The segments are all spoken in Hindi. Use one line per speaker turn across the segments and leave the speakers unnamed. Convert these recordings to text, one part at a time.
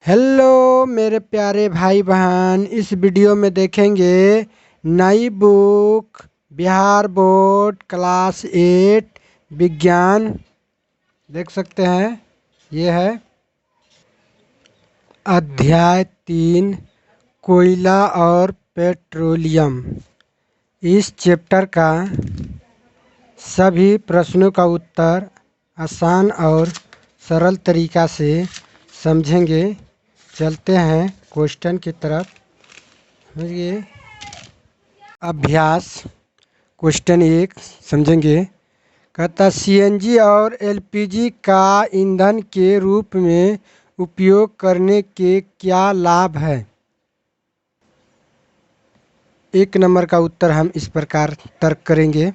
हेलो मेरे प्यारे भाई बहन, इस वीडियो में देखेंगे नई बुक बिहार बोर्ड क्लास 8 विज्ञान। देख सकते हैं, ये है अध्याय 3 कोयला और पेट्रोलियम। इस चैप्टर का सभी प्रश्नों का उत्तर आसान और सरल तरीका से समझेंगे। चलते हैं क्वेश्चन की तरफ। ये अभ्यास क्वेश्चन 1 समझेंगे। कहता सीएनजी और एलपीजी का ईंधन के रूप में उपयोग करने के क्या लाभ है। 1 नंबर का उत्तर हम इस प्रकार तर्क करेंगे।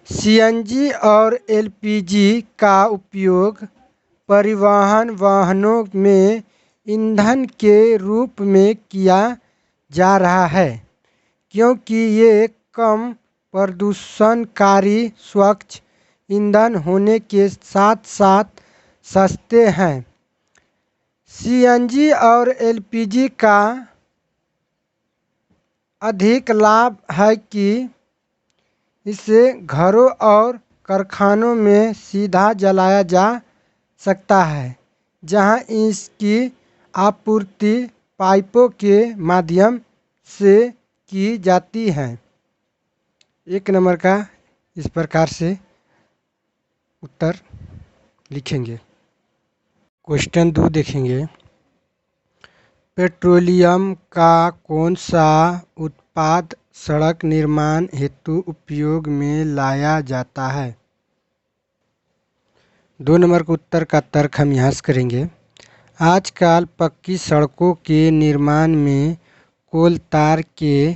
सीएनजी और एलपीजी का उपयोग परिवहन वाहनों में ईंधन के रूप में किया जा रहा है, क्योंकि ये कम प्रदूषणकारी स्वच्छ ईंधन होने के साथ साथ सस्ते हैं। सीएनजी और एलपीजी का अधिक लाभ है कि इसे घरों और कारखानों में सीधा जलाया जा सकता है, जहां इसकी आपूर्ति पाइपों के माध्यम से की जाती है। 1 नंबर का इस प्रकार से उत्तर लिखेंगे। क्वेश्चन 2 देखेंगे। पेट्रोलियम का कौन सा उत्पाद सड़क निर्माण हेतु उपयोग में लाया जाता है। 2 नंबर के उत्तर का तर्क हम यहाँ से करेंगे। आजकल पक्की सड़कों के निर्माण में कोल तार के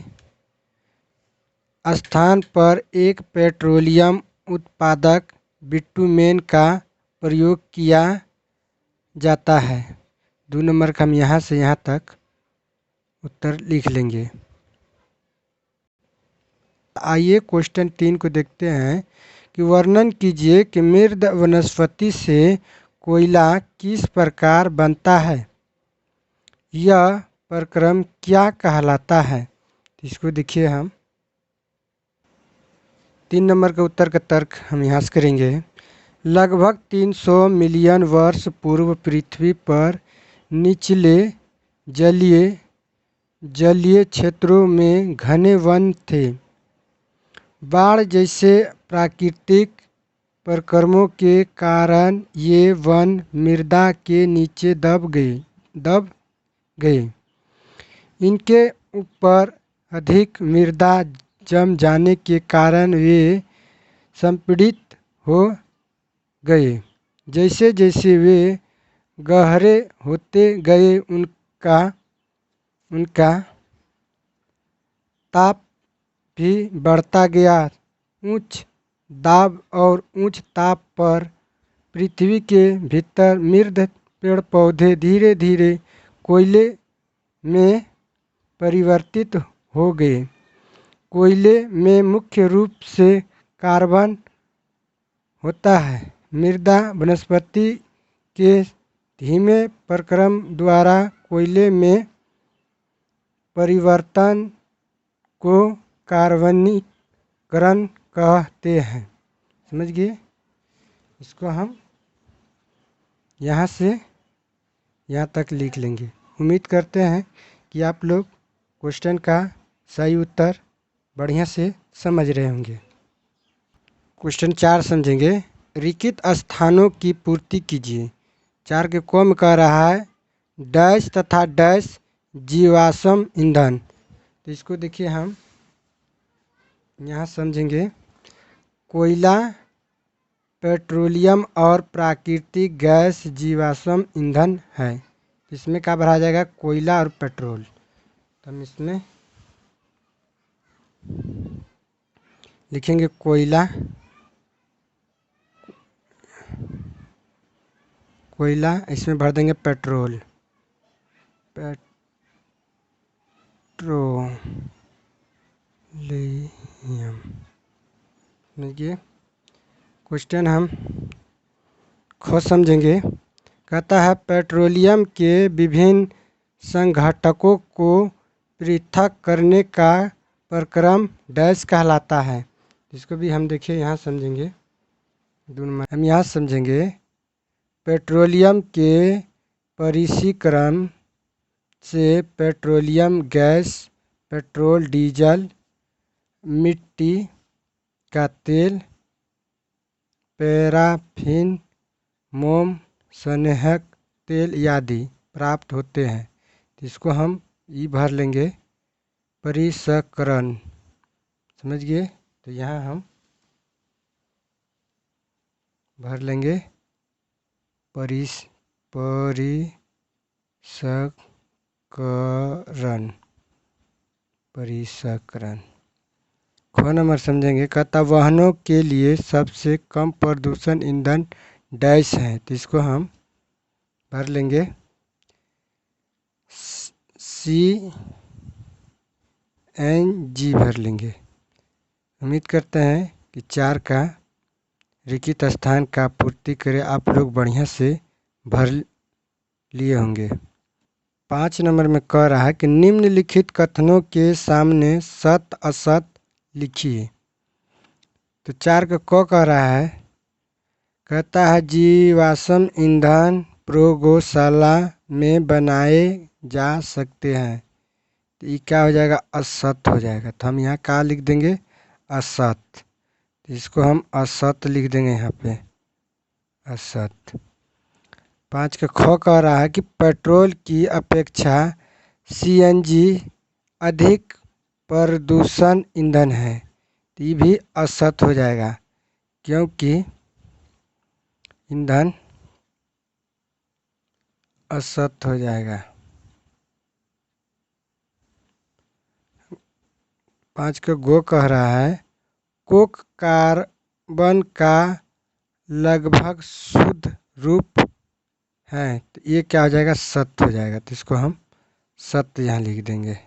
स्थान पर एक पेट्रोलियम उत्पादक बिटुमेन का प्रयोग किया जाता है। 2 नंबर का हम यहाँ से यहाँ तक उत्तर लिख लेंगे। आइए क्वेश्चन 3 को देखते हैं कि वर्णन कीजिए कि मृद वनस्पति से कोयला किस प्रकार बनता है। यह प्रक्रम क्या कहलाता है। इसको देखिए हम 3 नंबर के उत्तर का तर्क हम यहाँ से करेंगे। लगभग 300 मिलियन वर्ष पूर्व पृथ्वी पर निचले जलीय क्षेत्रों में घने वन थे। बाढ़ जैसे प्राकृतिक प्रक्रमों के कारण ये वन मृदा के नीचे दब गए। इनके ऊपर अधिक मृदा जम जाने के कारण वे संपीड़ित हो गए। जैसे जैसे वे गहरे होते गए उनका ताप भी बढ़ता गया। उच्च दाब और उच्च ताप पर पृथ्वी के भीतर मृद पेड़ पौधे धीरे धीरे कोयले में परिवर्तित हो गए। कोयले में मुख्य रूप से कार्बन होता है। मृदा वनस्पति के धीमे प्रक्रम द्वारा कोयले में परिवर्तन को कार्बनीकरण कहते हैं। समझ गए। इसको हम यहाँ से यहाँ तक लिख लेंगे। उम्मीद करते हैं कि आप लोग क्वेश्चन का सही उत्तर बढ़िया से समझ रहे होंगे। क्वेश्चन 4 समझेंगे। लिखित स्थानों की पूर्ति कीजिए। 4 के कम कह रहा है डैश तथा डैश जीवाश्म ईंधन। तो इसको देखिए हम यहाँ समझेंगे। कोयला, पेट्रोलियम और प्राकृतिक गैस जीवाश्म ईंधन है। इसमें क्या भरा जाएगा, कोयला और पेट्रोल। तो हम इसमें लिखेंगे कोयला, इसमें भर देंगे पेट्रोलियम। देखिए क्वेश्चन हम खुद समझेंगे। कहता है पेट्रोलियम के विभिन्न संघटकों को पृथक करने का प्रक्रम डैश कहलाता है। इसको भी हम देखिए यहाँ समझेंगे, हम यहाँ समझेंगे पेट्रोलियम के परिष्करण से पेट्रोलियम गैस, पेट्रोल, डीजल, मिट्टी का तेल, पैराफिन, मोम, स्नेहक तेल आदि प्राप्त होते हैं। तो इसको हम ई भर लेंगे परिष्करण, समझ गए। तो यहाँ हम भर लेंगे परिष्करण। ख नंबर समझेंगे, कहता वाहनों के लिए सबसे कम प्रदूषण ईंधन डैश है। तो इसको हम भर लेंगे CNG भर लेंगे। उम्मीद करते हैं कि 4 का रिक्त स्थान का पूर्ति करे, आप लोग बढ़िया से भर लिए होंगे। 5 नंबर में कह रहा है कि निम्नलिखित कथनों के सामने सत असत लिखिए। तो 4 का क कह रहा है, कहता है जीवाश्म ईंधन प्रयोगशाला में बनाए जा सकते हैं। तो ये क्या हो जाएगा, असत हो जाएगा। तो हम यहाँ क्या लिख देंगे, असत। तो इसको हम असत लिख देंगे यहाँ पे, असत। 5 का ख कह रहा है कि पेट्रोल की अपेक्षा CNG अधिक प्रदूषण ईंधन है। तो ये भी असत हो जाएगा, क्योंकि ईंधन असत हो जाएगा। 5 का गो कह रहा है कोक कार्बन का लगभग शुद्ध रूप है। तो ये क्या हो जाएगा, सत्य हो जाएगा। तो इसको हम सत्य यहाँ लिख देंगे,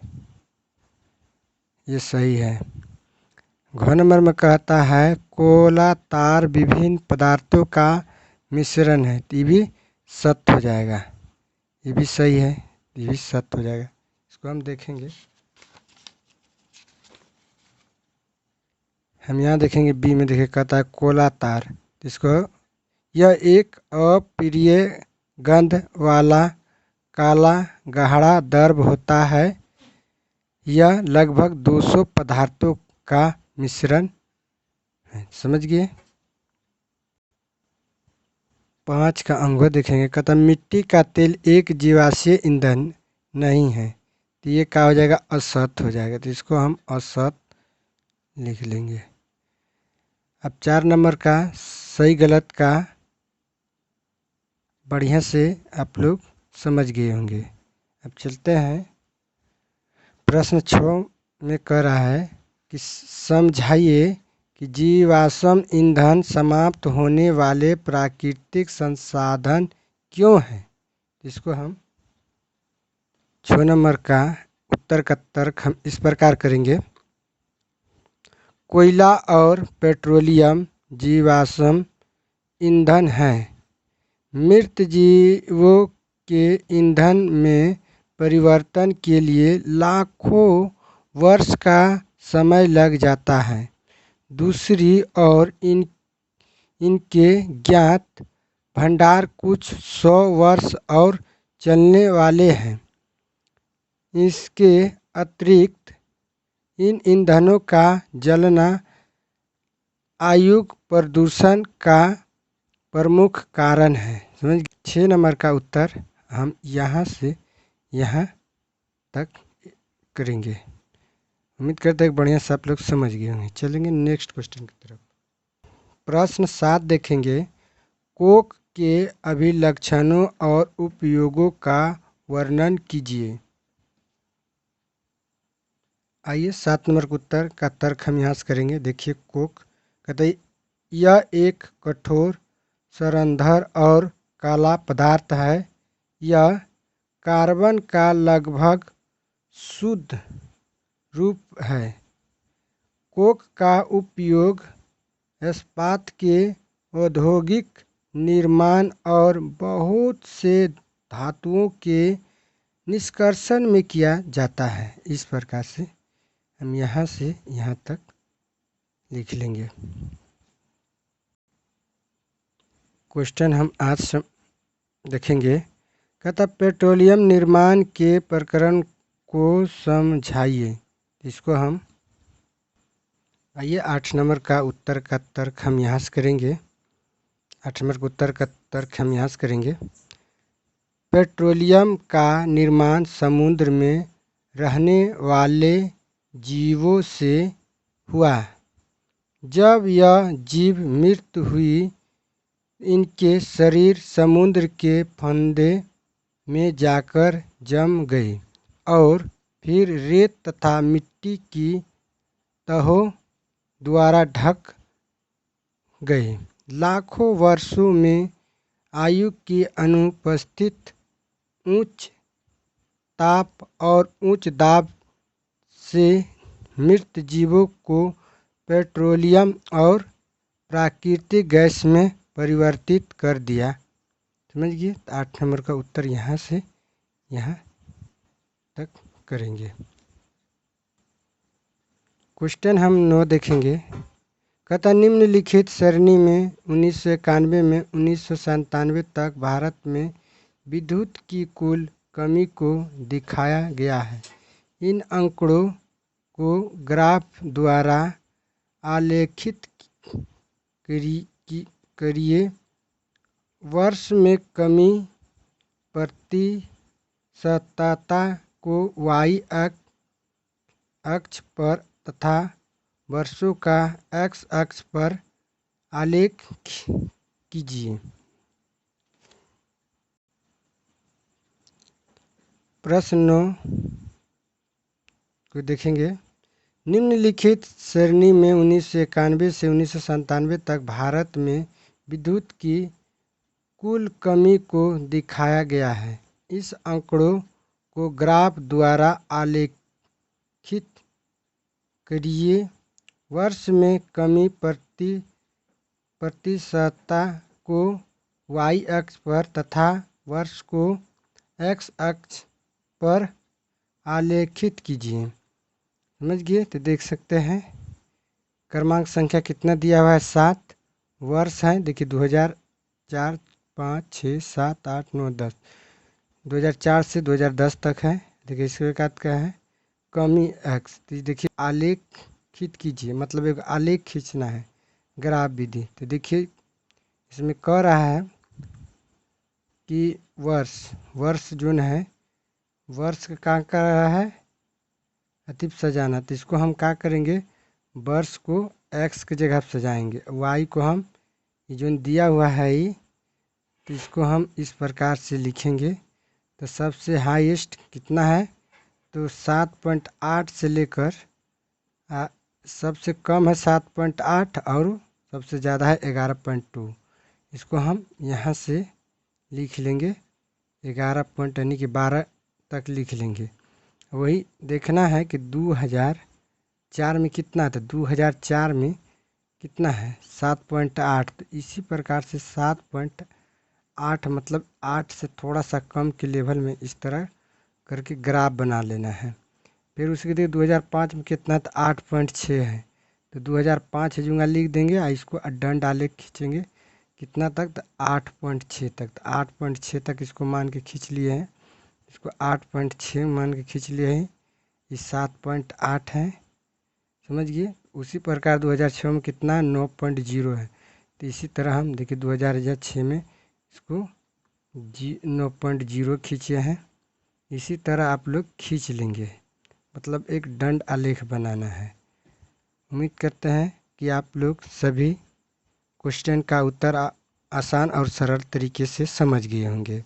ये सही है। घ नंबर में कहता है कोला तार विभिन्न पदार्थों का मिश्रण है। तो ये भी सत्य हो जाएगा, ये भी सही है, ये भी सत्य हो जाएगा। इसको हम देखेंगे, हम यहाँ देखेंगे बी में देखिए, कहता है कोला तार। इसको यह एक अप्रिय गंध वाला काला गाढ़ा द्रव होता है। यह लगभग 200 पदार्थों का मिश्रण है। समझ गए। 5 का अंग देखेंगे, कहता मिट्टी का तेल एक जीवाश्म ईंधन नहीं है। तो ये क्या हो जाएगा, असत हो जाएगा। तो इसको हम असत लिख लेंगे। अब 4 नंबर का सही गलत का बढ़िया से आप लोग समझ गए होंगे। अब चलते हैं प्रश्न 6 में कह रहा है कि समझाइए कि जीवाश्म ईंधन समाप्त होने वाले प्राकृतिक संसाधन क्यों हैं। इसको हम 6 नंबर का उत्तर का तर्क हम इस प्रकार करेंगे, कोयला और पेट्रोलियम जीवाश्म ईंधन हैं। मृत जीवों के ईंधन में परिवर्तन के लिए लाखों वर्ष का समय लग जाता है। दूसरी ओर इनके ज्ञात भंडार कुछ 100 वर्ष और चलने वाले हैं। इसके अतिरिक्त इन ईंधनों का जलना वायु प्रदूषण का प्रमुख कारण है। समझ। 6 नंबर का उत्तर हम यहाँ से यहाँ तक करेंगे। उम्मीद करते हैं बढ़िया से आप लोग समझ गए होंगे। चलेंगे नेक्स्ट क्वेश्चन की तरफ। प्रश्न 7 देखेंगे, कोक के अभिलक्षणों और उपयोगों का वर्णन कीजिए। आइए 7 नंबर के उत्तर का तर्क हम यहाँ से करेंगे। देखिए कोक कहते हैं यह एक कठोर सरंध्र और काला पदार्थ है। यह कार्बन का लगभग शुद्ध रूप है। कोक का उपयोग इस्पात के औद्योगिक निर्माण और बहुत से धातुओं के निष्कर्षण में किया जाता है। इस प्रकार से हम यहाँ से यहाँ तक लिख लेंगे। क्वेश्चन हम आज देखेंगे। कहता पेट्रोलियम निर्माण के प्रकरण को समझाइए। इसको हम आइए 8 नंबर का उत्तर का तर्क हम यहाँ से करेंगे। 8 नंबर का उत्तर का तर्क हम यहाँ से करेंगे। पेट्रोलियम का निर्माण समुद्र में रहने वाले जीवों से हुआ। जब यह जीव मृत्यु हुई, इनके शरीर समुद्र के फंदे में जाकर जम गए और फिर रेत तथा मिट्टी की तहों द्वारा ढक गए। लाखों वर्षों में आयु की अनुपस्थित उच्च ताप और उच्च दाब से मृत जीवों को पेट्रोलियम और प्राकृतिक गैस में परिवर्तित कर दिया। समझ गए। 8 नंबर का उत्तर यहाँ से यहाँ तक करेंगे। क्वेश्चन हम 9 देखेंगे। कहता निम्नलिखित सरणी में 1991 में 1997 तक भारत में विद्युत की कुल कमी को दिखाया गया है। इन आंकड़ों को ग्राफ द्वारा आलेखित करिए। वर्ष में कमी प्रतिशतता को y अक्ष पर तथा वर्षों का x अक्ष पर आलेख कीजिए। प्रश्न 9 को देखेंगे। निम्नलिखित सरणी में 1991 से 1997 तक भारत में विद्युत की कुल कमी को दिखाया गया है। इस आंकड़ों को ग्राफ द्वारा आलेखित करिए। वर्ष में कमी प्रतिशतता को y अक्ष पर तथा वर्ष को x अक्ष पर आलेखित कीजिए। समझ गए। तो देख सकते हैं क्रमांक संख्या कितना दिया हुआ है 7। वर्ष है देखिए 2004, 5, 6, 7, 8, 9, 10। 2004 से 2010 तक है। देखिए इसके बाद क्या है कमी x। तो देखिए आलेखित कीजिए मतलब एक आलेख खींचना है ग्राफ विधि। तो देखिए इसमें कह रहा है कि वर्ष जो है वर्ष का क्या कर रहा है अतिप सजाना। तो इसको हम क्या करेंगे वर्ष को x की जगह सजाएंगे। y को हम ये जो दिया हुआ है ये तो इसको हम इस प्रकार से लिखेंगे। तो सबसे हाईएस्ट कितना है तो 7.8 से लेकर सबसे कम है 7.8 और सबसे ज़्यादा है 11.2। इसको हम यहाँ से लिख लेंगे 11 पॉइंट यानी कि 12 तक लिख लेंगे। वही देखना है कि 2004 में कितना था। 2004 में कितना है 7.8। तो इसी प्रकार से 7.8 मतलब 8 से थोड़ा सा कम के लेवल में इस तरह करके ग्राफ बना लेना है। फिर उसके लिए 2005 में कितना था 8.6 है। तो 2005 जूंगा लिख देंगे और इसको दंड आलेख खींचेंगे कितना तक तो 8.6 तक। तो 8.6 तक इसको मान के खींच लिए हैं। इसको 8.6 मान के खींच लिए हैं। ये 7.8 है। समझ गए। उसी प्रकार 2006 में कितना 9.0 है। तो इसी तरह हम देखिए 2006 में इसको 9.0 खींचे हैं। इसी तरह आप लोग खींच लेंगे मतलब एक दंड आलेख बनाना है। उम्मीद करते हैं कि आप लोग सभी क्वेश्चन का उत्तर आसान और सरल तरीके से समझ गए होंगे।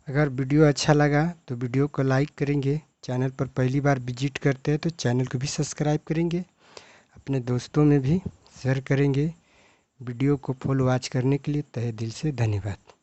अगर वीडियो अच्छा लगा तो वीडियो को लाइक करेंगे। चैनल पर पहली बार विजिट करते हैं तो चैनल को भी सब्सक्राइब करेंगे। अपने दोस्तों में भी शेयर करेंगे। वीडियो को फुल वॉच करने के लिए तहे दिल से धन्यवाद।